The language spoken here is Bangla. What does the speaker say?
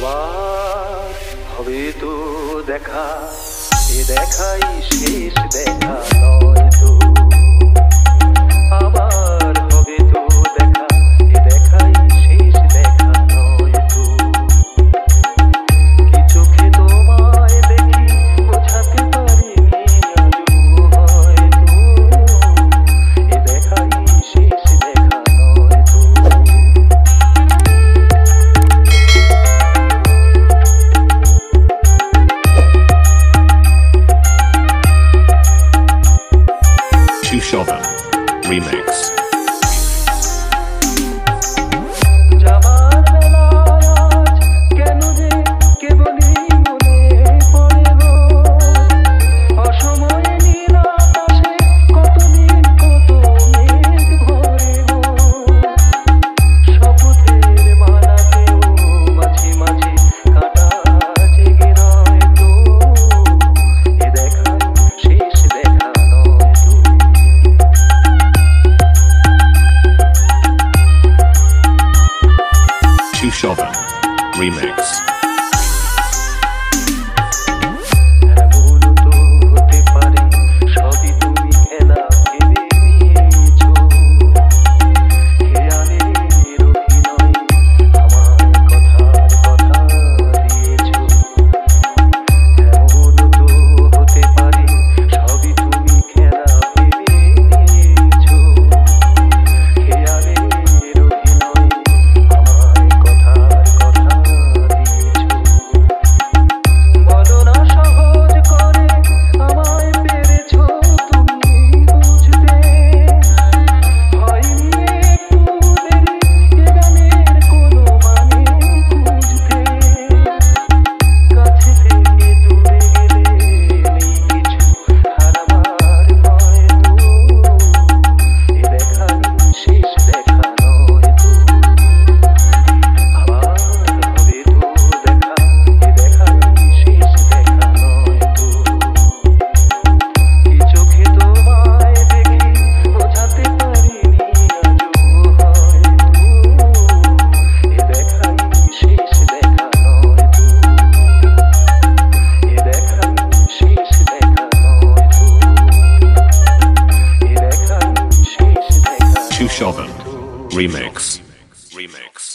আবার হবে তো দেখা, এ দেখাই শেষ দেখা নয় তো। আবার হবে তো দেখা, এ দেখাই শেষ দেখা নয় তো। কি চোখে তোমায় দেখি বোঝাতে পারিনি আজও হয়তো, এ দেখাই শেষ দেখা নয় তো। Shoven Remix. Shoven Remix. Shoven Remix.